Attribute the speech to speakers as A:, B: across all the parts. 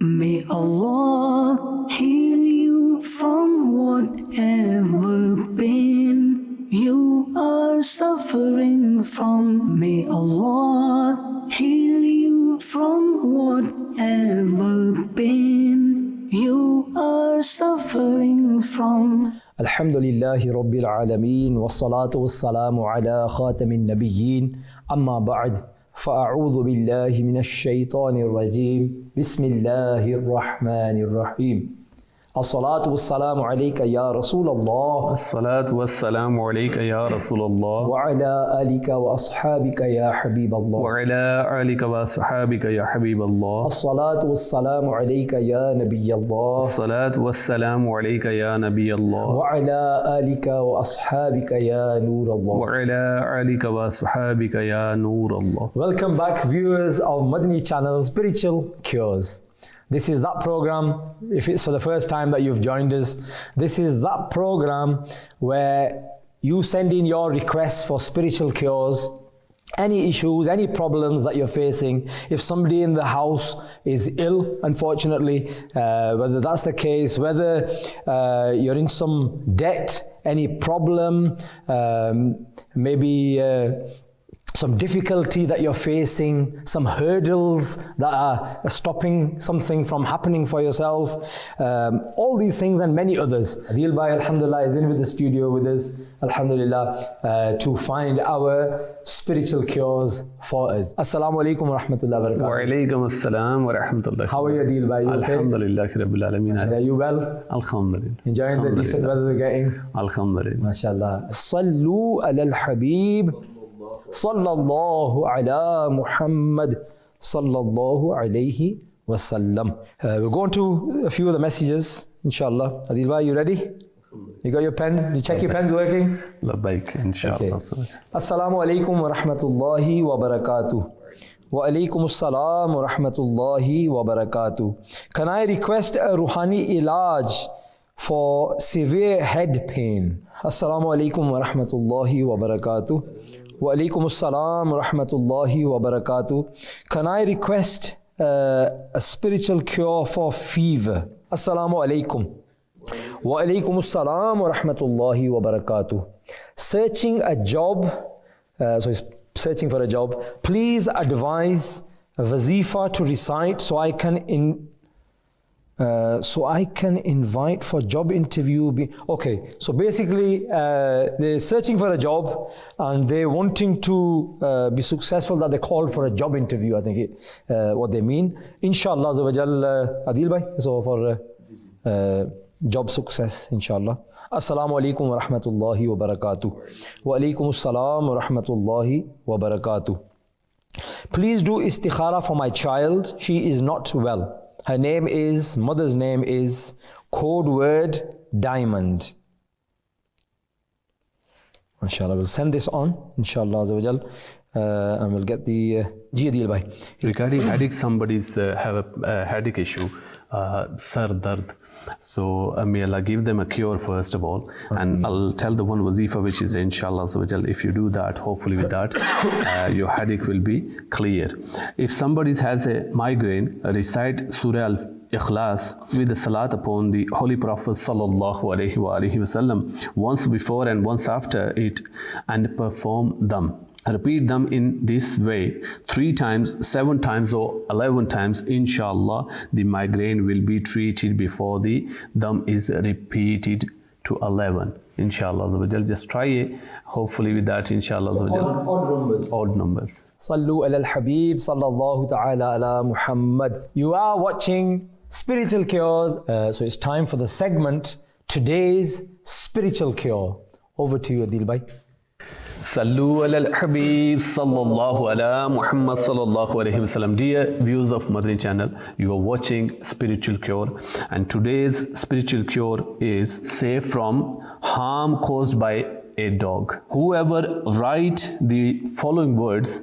A: May Allah heal you from whatever pain you are suffering from. May Allah heal you from whatever pain you are suffering from.
B: Alhamdulillahi Rabbil Alameen wassalatu wassalamu ala khatamin nabiyyin amma ba'd fa'a'udhu billahi minash shaitanir rajim bismillahir rahmanir rahim. As-salatu wassalamu alayka ya Rasulallah.
C: As-salatu wassalamu alayka ya Rasulallah.
B: Wa ala alika wa ashabika ya Habiballah.
C: Wa ala alika wa ashabika ya Habiballah.
B: As-salatu wassalamu alayka ya Nabiyallah.
C: As-salatu wassalamu alayka ya Nabiyallah.
B: Wa ala alika wa ashabika ya Nurallah.
C: Wa ala alika wa ashabika ya Nurallah.
B: Welcome back, viewers of Madani Channel Spiritual Cures. This is that program, if it's for the first time that you've joined us, this is that program where you send in your requests for spiritual cures, any issues, any problems that you're facing. If somebody in the house is ill, unfortunately, whether that's the case, whether you're in some debt, any problem, maybe some difficulty that you're facing, some hurdles that are stopping something from happening for yourself, all these things and many others. Adil Bhai, alhamdulillah, is in with the studio with us, alhamdulillah, to find our spiritual cures for us. Assalamu alaikum wa rahmatullahi wa barakatuh.
C: Wa alaykum assalam wa rahmatullahi.
B: How are you, Adil Bhai? You okay?
C: Alhamdulillahi Rabbil Alameen.
B: Are you well?
C: Alhamdulillah.
B: Enjoying the decent weather we're getting?
C: Alhamdulillah.
B: MashaAllah. Sallu ala al-Habib. Sallallahu ala Muhammad sallallahu alayhi wasallam. We'll go on to a few of the messages, inshallah. Adil Bhai, you ready? You got your pen? You check your pen's working?
C: Labbaik, inshallah.
B: Okay. Assalamu alaikum wa rahmatullahi wa barakatuh. Wa alaikum assalam wa rahmatullahi wa barakatuh. Can I request a ruhani ilaj for severe head pain? Assalamu alaikum wa rahmatullahi wa barakatuh. Wa alaikum assalam wa rahmatullahi wa barakatuh. Can I request a spiritual cure for fever? Assalamu alaikum. Wa alaikum assalam wa rahmatullahi wa barakatuh. Searching a job, so he's searching for a job. Please advise a wazifa to recite so I can invite for job interview. Okay, so basically they're searching for a job and they're wanting to be successful, that they called for a job interview, I think what they mean. Inshallah Adil Bhai, so for job success, inshallah. Assalamu alaikum wa rahmatullahi wa barakatuh. Wa alaikum assalam wa rahmatullahi wa barakatuh. Please do istikhara for my child. She is not well. Her name is, mother's name is, code word, Diamond. Inshallah, we'll send this on, inshallah, and we'll get the Adil Bhai.
C: Regarding headache, somebody's have a headache issue, sar dard. So may Allah give them a cure first of all, and I'll tell the one wazifa which is inshallah, if you do that, hopefully with that your headache will be clear. If somebody has a migraine, recite Surah Al-Ikhlas with the salat upon the Holy Prophet sallallahu alaihi wasallam once before and once after it, and perform them. Repeat them in this way 3 times, 7 times or 11 times. Inshallah, the migraine will be treated before the dam is repeated to 11. Inshallah, just try it. Hopefully with that, inshallah.
B: Odd numbers.
C: Odd numbers.
B: Sallu ala al-Habib, sallallahu ta'ala ala Muhammad. You are watching Spiritual Cures. So it's time for the segment, Today's Spiritual Cure. Over to you, Adil Bhai.
C: Sallu ala al-Habib sallallahu ala Muhammad sallallahu alayhi wasallam. Dear viewers of Madani Channel, you are watching Spiritual Cure, and today's spiritual cure is safe from harm caused by a dog. Whoever write the following words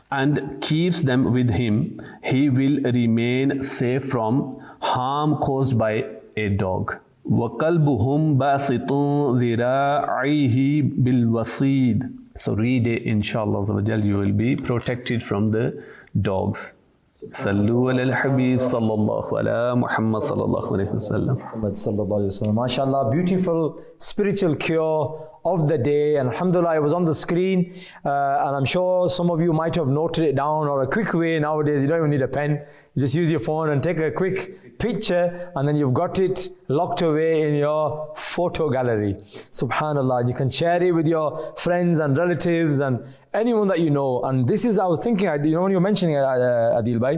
C: and keeps them with him, he will remain safe from harm caused by a dog. وَقَلْبُهُمْ بَاسِطٌ ذِرَاعِهِ بِالْوَصِيدِ. So read it, inshallah, you will be protected from the dogs. Sallu ala al-Habib sallallahu ala Muhammad sallallahu alayhi wa sallam.
B: Muhammad sallallahu alayhi wa sallam. MashaAllah, beautiful spiritual cure of the day. And alhamdulillah, it was on the screen. And I'm sure some of you might have noted it down, or a quick way nowadays, you don't even need a pen. You just use your phone and take a quick picture, and then you've got it locked away in your photo gallery. Subhanallah, you can share it with your friends and relatives and anyone that you know. And this is our thinking, when you're mentioning Adil Bhai.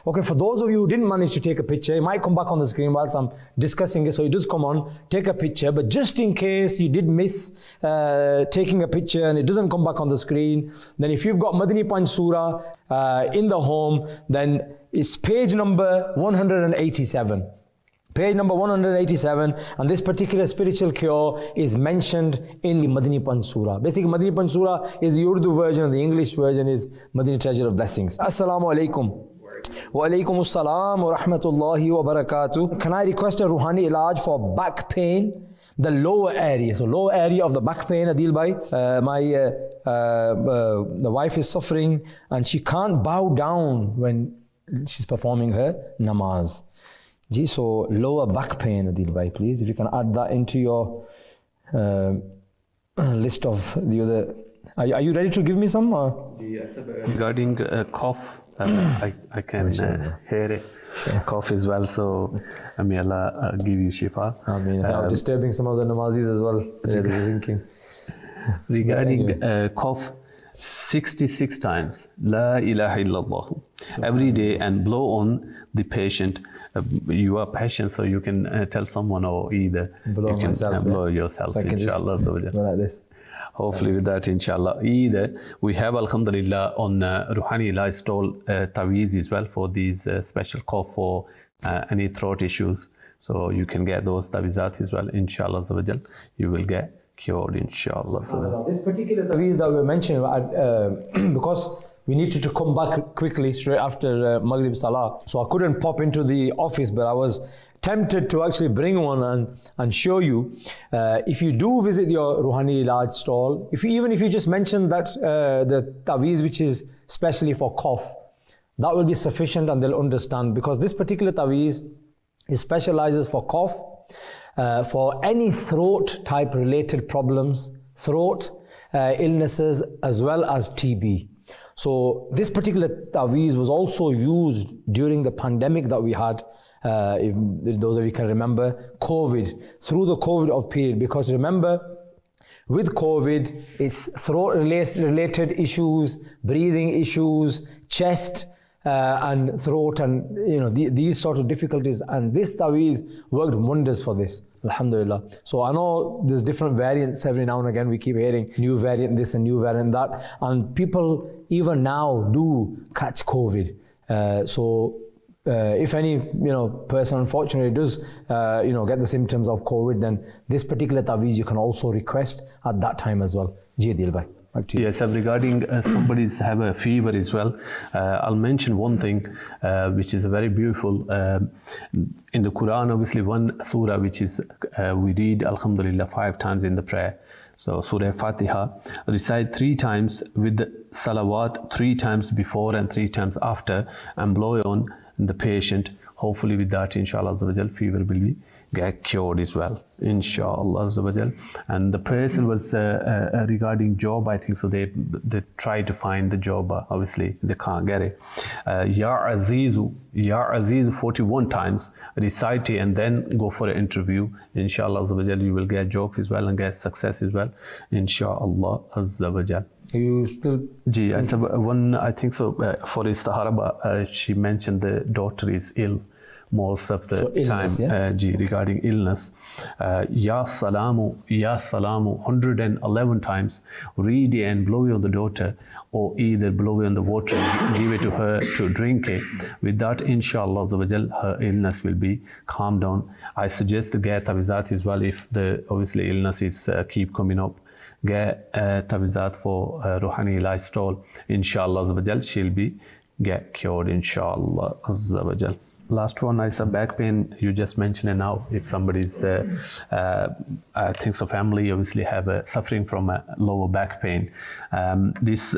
B: Okay, for those of you who didn't manage to take a picture, it might come back on the screen whilst I'm discussing it, so it does come on, take a picture. But just in case you did miss taking a picture and it doesn't come back on the screen, then if you've got Madani Panch Surah in the home, then it's page number 187. Page number 187, and this particular spiritual cure is mentioned in the Madani Panch Surah. Basically, Madani Panch Surah is the Urdu version, and the English version is Madani Treasure of Blessings. Assalamu alaikum. Wa alaikum assalam wa rahmatullahi wa barakatuh. Can I request a Ruhani ilaj for back pain? The lower area, so lower area of the back pain, Adil Bhai. The wife is suffering and she can't bow down when she's performing her namaz. Gee, so lower back pain, Adil Bhai, please. If you can add that into your list of the other. Are you ready to give me some?
C: Yes, regarding cough, I can hear it. Cough as well, so may Allah give you shifa.
B: I mean, disturbing some of the namazis as well. They're thinking.
C: Regarding cough, 66 times, La ilaha illallah, every day, and blow on the patient. You are patient, so you can tell someone, or either
B: blow
C: you can
B: myself,
C: blow yourself,
B: so
C: inshallah.
B: Go like this.
C: Hopefully with that, inshallah. Either we have, alhamdulillah, on Ruhani Ilaj stall taweez as well for these special cough or any throat issues. So you can get those taweezat as well, inshallah. You will get cured, inshallah.
B: This particular taweez that we mentioned, because we needed to come back quickly straight after Maghrib Salah, so I couldn't pop into the office, but I was tempted to actually bring one and show you. If you do visit your Ruhani Ilaj stall, even if you just mention that the taweez which is specially for cough, that will be sufficient and they'll understand, because this particular taweez specializes for cough, for any throat type related problems, throat illnesses, as well as TB. So this particular taweez was also used during the pandemic that we had. If those of you can remember, COVID, through the COVID period, because remember, with COVID, it's throat related issues, breathing issues, chest and throat, and these sort of difficulties, and this taweez worked wonders for this, alhamdulillah. So I know there's different variants every now and again, we keep hearing new variant this and new variant that, and people even now do catch COVID. If any person unfortunately does get the symptoms of COVID, then this particular taweez you can also request at that time as well. Ji Adil Bhai.
C: Yes, regarding somebody's have a fever as well, I'll mention one thing which is very beautiful. In the Quran, obviously one surah which is we read alhamdulillah 5 times in the prayer. So Surah Fatiha, recite 3 times with the salawat, 3 times before and 3 times after, and blow on the patient. Hopefully with that, inshallah, fever will be get cured as well, inshallah. And the person was regarding job, I think so, they try to find the job, obviously they can't get it. Ya Azizu 41 times, recite it and then go for an interview, inshallah. You will get job as well and get success as well, inshallah.
B: You still?
C: Ji, I think so, for Istihara, she mentioned the daughter is ill most of the
B: illness,
C: time,
B: yeah?
C: Regarding illness. Ya Salamu, 111 times, read it and blow it on the daughter, or either blow it on the water and give it to her to drink it. With that, inshallah, her illness will be calmed down. I suggest to get taweezat as well if the obviously illness is keep coming up. Get taweezat for Ruhani Ilaj stall, inshallah, she'll be get cured, inshallah. Last one is a back pain. You just mentioned it now. If somebody's, I think so, family obviously have suffering from a lower back pain. This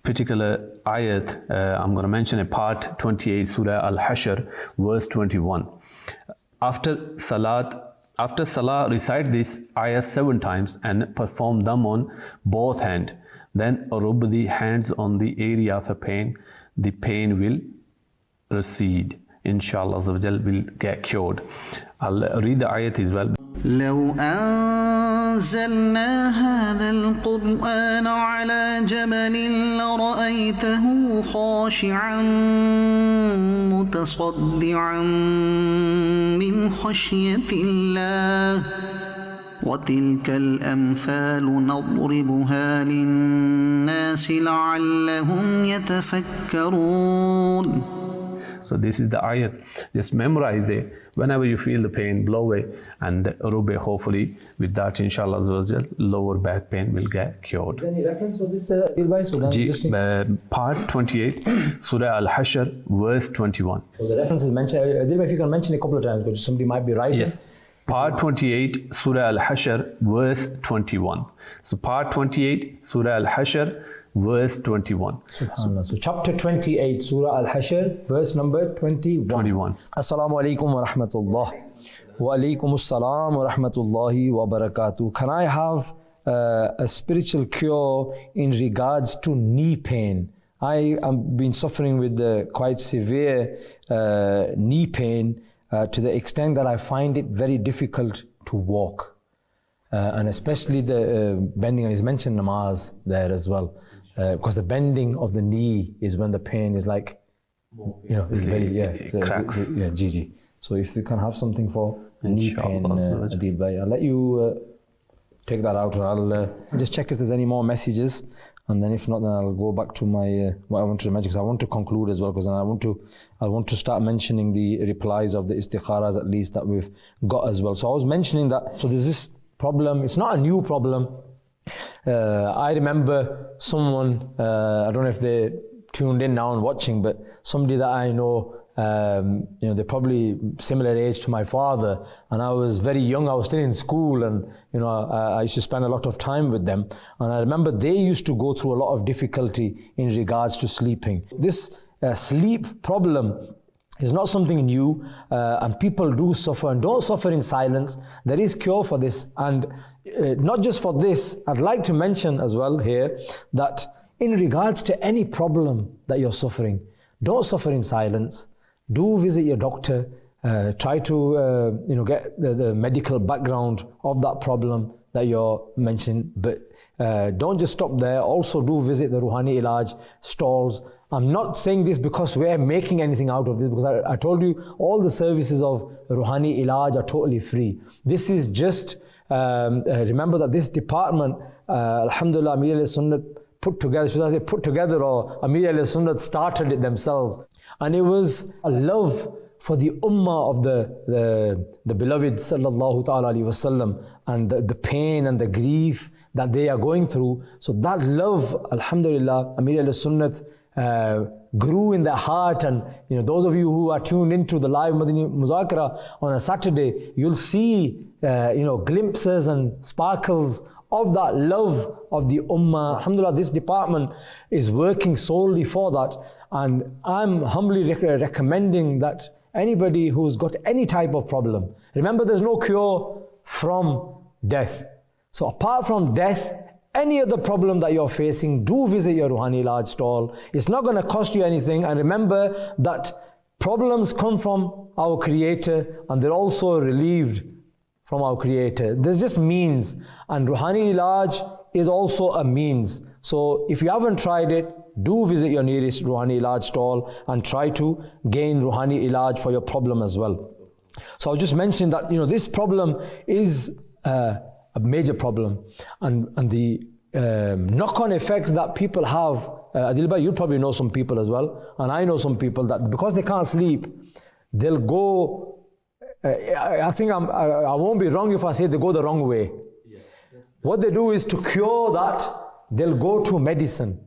C: particular ayat, I'm going to mention a part 28, Surah Al-Hashr, verse 21. After Salah, recite this ayah 7 times and perform them on both hands. Then rub the hands on the area of a pain. The pain will recede. Inshallah, will get cured. I'll read the ayat as well.
D: لو أنزلنا هذا القرآن على جبل لرأيته خاشعا متصدعا من خشية الله وتلك الأمثال نضربها للناس لعلهم يتفكرون.
C: So this is the ayat. Just memorize it. Whenever you feel the pain, blow it and rub it. Hopefully, with that, inshallah, lower back pain will get cured.
B: Is there any reference for this advice?
C: Part 28, Surah Al-Hashr, verse 21.
B: So the reference is mentioned. If you can mention a couple of times, because somebody might be right.
C: Yes. Part 28, Surah Al-Hashr, verse 21. So part 28, Surah Al-Hashr, verse 21.
B: SubhanAllah. So chapter 28, Surah Al-Hashr, verse number 21. Assalamu alaikum wa rahmatullah. Wa alaikum assalam wa rahmatullahi wa barakatuh. Can I have a spiritual cure in regards to knee pain? I have been suffering with quite severe knee pain to the extent that I find it very difficult to walk. And especially the bending, and he's mentioned namaz there as well. Because the bending of the knee is when the pain is like, it's very,
C: it cracks.
B: GG. So if you can have something for knee pain, Adil Bhai, I'll let you take that out, or I'll just check if there's any more messages, and then if not, then I'll go back to my what I wanted to mention, because I want to conclude as well, because I want to start mentioning the replies of the istikharas at least that we've got as well. So I was mentioning that, so there's this problem, it's not a new problem. I remember someone, I don't know if they tuned in now and watching, but somebody that I know, they're probably similar age to my father, and I was very young, I was still in school, and I used to spend a lot of time with them, and I remember they used to go through a lot of difficulty in regards to sleeping. This sleep problem is not something new, and people do suffer, and don't suffer in silence. There is cure for this, and not just for this, I'd like to mention as well here that in regards to any problem that you're suffering, don't suffer in silence. Do visit your doctor. Try to get the medical background of that problem that you're mentioning. But don't just stop there. Also do visit the Ruhani Ilaj stalls. I'm not saying this because we're making anything out of this, because I told you all the services of Ruhani Ilaj are totally free. This is just, remember that this department, Alhamdulillah, Amir al-Sunnat put together, should I say put together, or Amir al-Sunnat started it themselves. And it was a love for the ummah of the beloved sallallahu ta'ala alayhi wasallam, and the pain and the grief that they are going through. So that love, alhamdulillah, Amir al-Sunnat grew in their heart. And those of you who are tuned into the live Madani Muzakara on a Saturday, you'll see glimpses and sparkles of that love of the ummah. Alhamdulillah, this department is working solely for that, and I'm humbly recommending that anybody who's got any type of problem, remember there's no cure from death. So apart from death, any other problem that you're facing, do visit your Ruhani Ilaj stall. It's not going to cost you anything, and remember that problems come from our Creator, and they're also relieved from our Creator. There's just means, and Ruhani Ilaj is also a means. So if you haven't tried it, do visit your nearest Ruhani Ilaj stall and try to gain Ruhani Ilaj for your problem as well. So I'll just mention that this problem is a major problem, and the knock-on effect that people have. Adil Bhai, you probably know some people as well, and I know some people that because they can't sleep, they'll go. I think I won't be wrong if I say they go the wrong way. What they do is, to cure that, they'll go to medicine,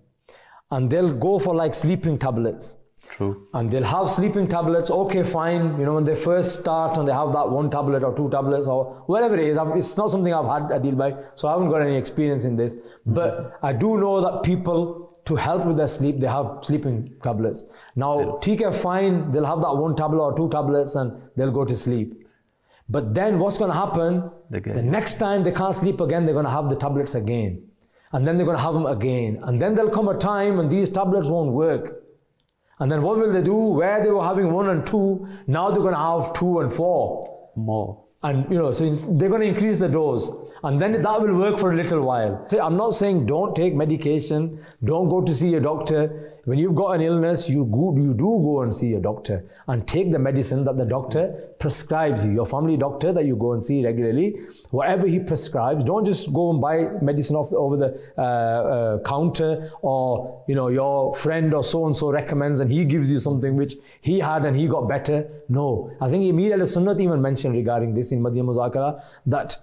B: and they'll go for like sleeping tablets.
C: True.
B: And they'll have sleeping tablets, okay, fine, when they first start and they have that 1 tablet or 2 tablets or whatever it is. It's not something I've had, Adil Bhai, so I haven't got any experience in this. But I do know that people to help with their sleep, they have sleeping tablets. Now, TK fine, they'll have that one tablet or two tablets and they'll go to sleep. But then what's going to happen? The next time they can't sleep again, they're going to have the tablets again. And then they're going to have them again. And then there'll come a time when these tablets won't work. And then what will they do? Where they were having 1 and 2, now they're going to have 2 and 4.
C: More.
B: And so they're going to increase the dose. And then that will work for a little while. So I'm not saying don't take medication, don't go to see a doctor. When you've got an illness, you do go and see a doctor and take the medicine that the doctor prescribes you. Your family doctor that you go and see regularly, whatever he prescribes, don't just go and buy medicine over the counter, or your friend or so-and-so recommends and he gives you something which he had and he got better. No. I think Amir al-Sunnah even mentioned regarding this in Madani Muzakara that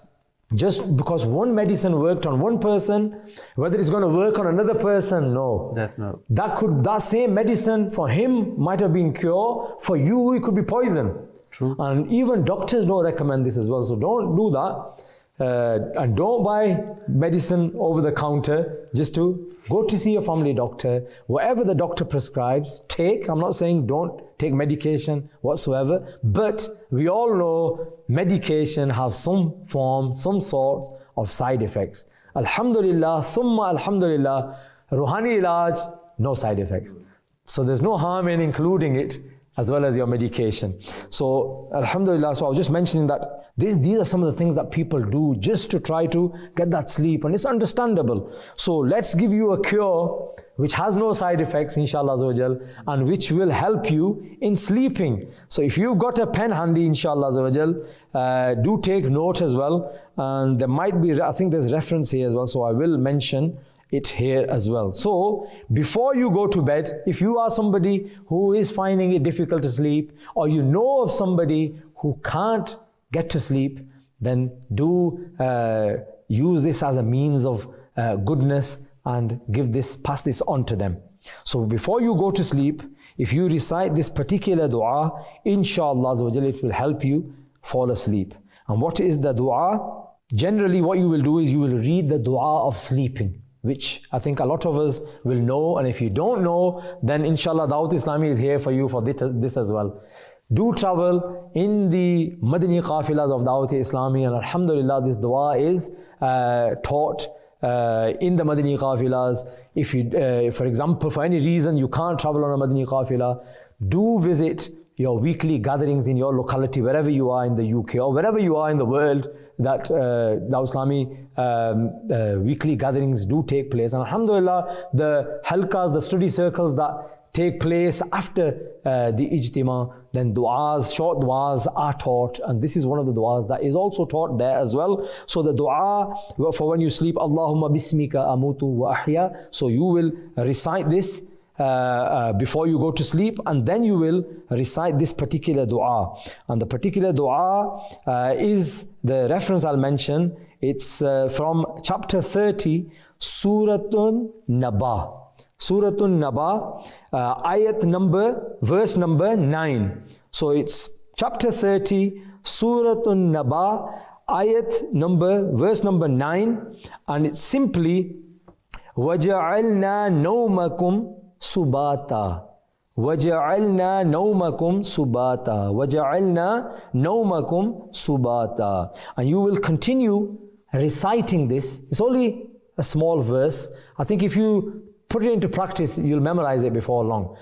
B: just because one medicine worked on one person, whether it's going to work on another person, no.
C: That's not.
B: That same medicine for him might have been cure. For you, it could be poison.
C: True.
B: And even doctors don't recommend this as well. So don't do that. And don't buy medicine over the counter. Just to go to see a family doctor. Whatever the doctor prescribes, take. I'm not saying don't take medication whatsoever. But we all know medication have some form, some sort of side effects. Alhamdulillah, thumma alhamdulillah, Ruhani ilaj, no side effects. So there's no harm in including it as well as your medication. So alhamdulillah, so I was just mentioning that these are some of the things that people do just to try to get that sleep, and it's understandable. So let's give you a cure which has no side effects, inshallah azza wa jal, and which will help you in sleeping. So if you've got a pen handy, inshallah azza wa jal, do take note as well. And there might be, I think there's reference here as well, so I will mention it here as well. So before you go to bed, if you are somebody who is finding it difficult to sleep, or you know of somebody who can't get to sleep, then do use this as a means of goodness and pass this on to them. So before you go to sleep, if you recite this particular dua, inshallah azza wa jalla, it will help you fall asleep. And what is the dua? Generally what you will do is you will read the dua of sleeping, which I think a lot of us will know. And if you don't know, then inshallah Dawat Islami is here for you for this as well. Do travel in the Madani Qafilas of Dawat Islami, and alhamdulillah this dua is taught in the Madani Qafilas. If you, for example, for any reason you can't travel on a Madani Qafila, do visit your weekly gatherings in your locality, wherever you are in the UK or wherever you are in the world, that Dawat Islami weekly gatherings do take place. And alhamdulillah, the halqas, the study circles that take place after the ijtima, then du'as, short du'as are taught, and this is one of the du'as that is also taught there as well. So the du'a for when you sleep, Allahumma bismika amutu wa ahya, so you will recite this before you go to sleep, and then you will recite this particular dua. And the particular dua is the reference I'll mention. It's from chapter 30, Suratun Naba. Suratun Naba, verse number 9. So it's chapter 30, Suratun Naba, verse number 9, and it's simply وَجَعَلْنَا نَوْمَكُمْ subata, وَجَعَلْنَا نَوْمَكُمْ subata, وَجَعَلْنَا نَوْمَكُمْ subata. And you will continue reciting this. It's only a small verse. I think if you put it into practice, you'll memorize it before long.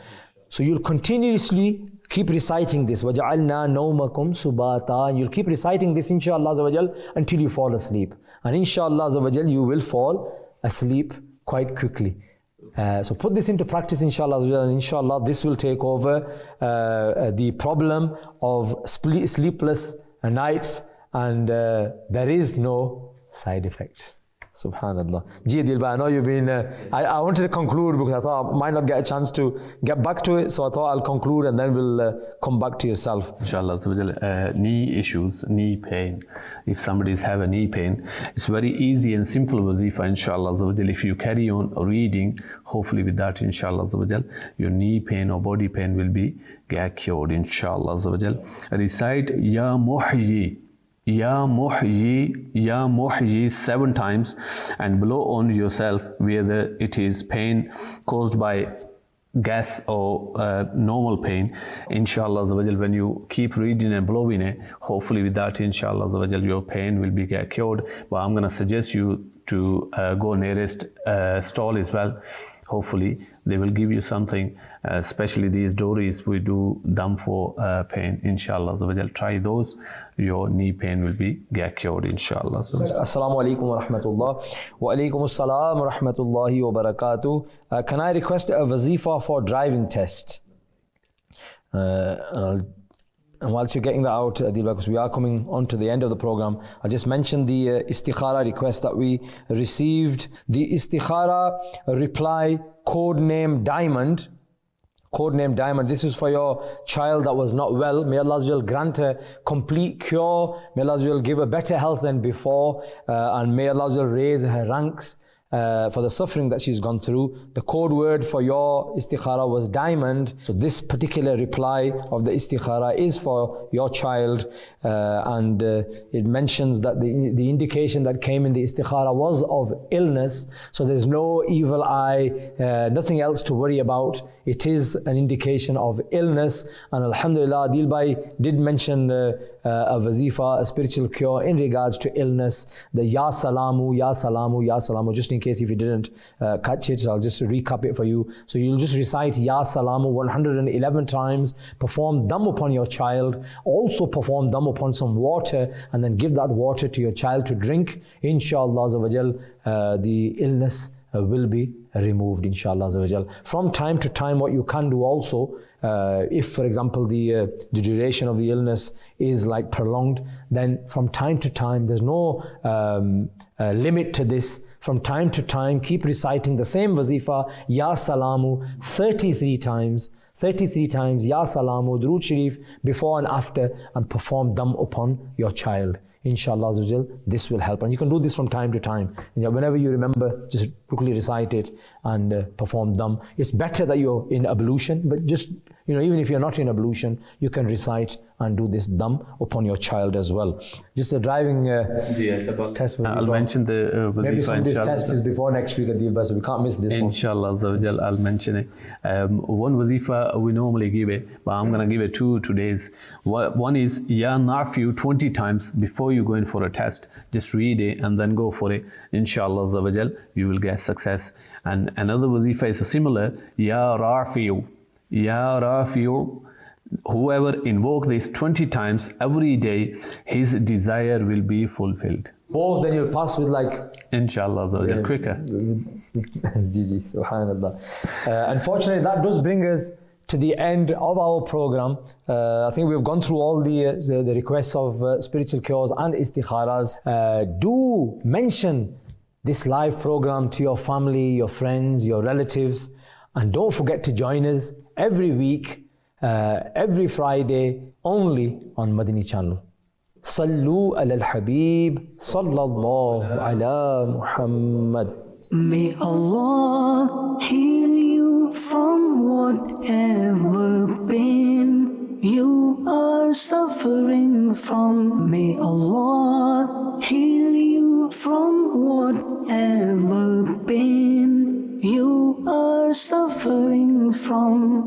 B: So you'll continuously keep reciting this, وَجَعَلْنَا نَوْمَكُمْ subata, and you'll keep reciting this inshallah azza wa jal until you fall asleep. And inshallah azza wa jal, you will fall asleep quite quickly. So put this into practice inshallah, and inshallah this will take over the problem of sleepless nights, and there is no side effects. Subhanallah. Ji Dilba, I know you've been, I wanted to conclude because I thought I might not get a chance to get back to it, so I thought I'll conclude and then we'll come back to yourself.
C: Inshallah, knee issues, knee pain. If somebody's have a knee pain, it's very easy and simple wazifa, inshallah. If you carry on reading, hopefully with that, inshallah, your knee pain or body pain will be get cured, inshallah. Recite Ya Muhyi Ya Muhyi 7 times and blow on yourself whether it is pain caused by gas or normal pain. Inshallah, when you keep reading and blowing it, hopefully with that, inshallah, your pain will be cured. But I'm going to suggest you to go nearest stall as well. Hopefully they will give you something, especially these dories we do them for pain. Inshallah, try those. Your knee pain will be cured, inshallah.
B: Assalamu alaikum wa rahmatullah. Wa alaikum assalam wa rahmatullahi wa barakatuh. Can I request a wazifa for driving test? And whilst you're getting that out, Adil, because we are coming on to the end of the program, I'll just mention the istikhara request that we received. The istikhara reply, codename Diamond. Codename Diamond. This is for your child that was not well. May Allah will grant a complete cure. May Allah will give her better health than before. And may Allah will raise her ranks for the suffering that she's gone through. The code word for your istikhara was diamond. So this particular reply of the istikhara is for your child, and it mentions that the indication that came in the istikhara was of illness. So there's no evil eye, nothing else to worry about. It is an indication of illness, and alhamdulillah, Adil Bhai did mention a wazifa, a spiritual cure in regards to illness, the Ya Salamu, Ya Salamu, Ya Salamu. Just in case if you didn't catch it, I'll just recap it for you. So you'll just recite Ya Salamu 111 times, perform dam upon your child, also perform dam upon some water, and then give that water to your child to drink. Inshallah, the illness will be removed, inshallah. From time to time, what you can do also, if for example the duration of the illness is like prolonged, then from time to time, there's no limit to this. From time to time, keep reciting the same wazifa, Ya Salamu, 33 times. 33 times Ya Salamu, Durood Sharif before and after, and perform dam upon your child. Inshallah, this will help. And you can do this from time to time. Whenever you remember, just quickly recite it and perform dam. It's better that you're in ablution, but just, even if you're not in ablution, you can recite and do this dam upon your child as well. Just the driving test.
C: I'll mention the
B: maybe somebody's test is before next week, Adil, so we can't miss this
C: inshallah, one. I'll mention it. One wazifa we normally give it, but I'm going to give it 2 days. One is Ya Nafiu 20 times before you go in for a test. Just read it and then go for it. Inshallah, you will get success. And another wazifa is similar, Ya Rafiu. Ya Rafiu. Whoever invoke this 20 times every day, his desire will be fulfilled.
B: Both, then you'll pass with like...
C: Inshallah, quicker.
B: Gigi, subhanallah. Unfortunately, that does bring us to the end of our program. I think we've gone through all the requests of spiritual cures and istikharas. Do mention this live program to your family, your friends, your relatives, and don't forget to join us every week, every Friday, only on Madani Channel. Sallu ala al-Habib, sallallahu ala Muhammad.
A: May Allah heal you from whatever pain you are suffering from. May Allah heal you from whatever pain you are suffering from.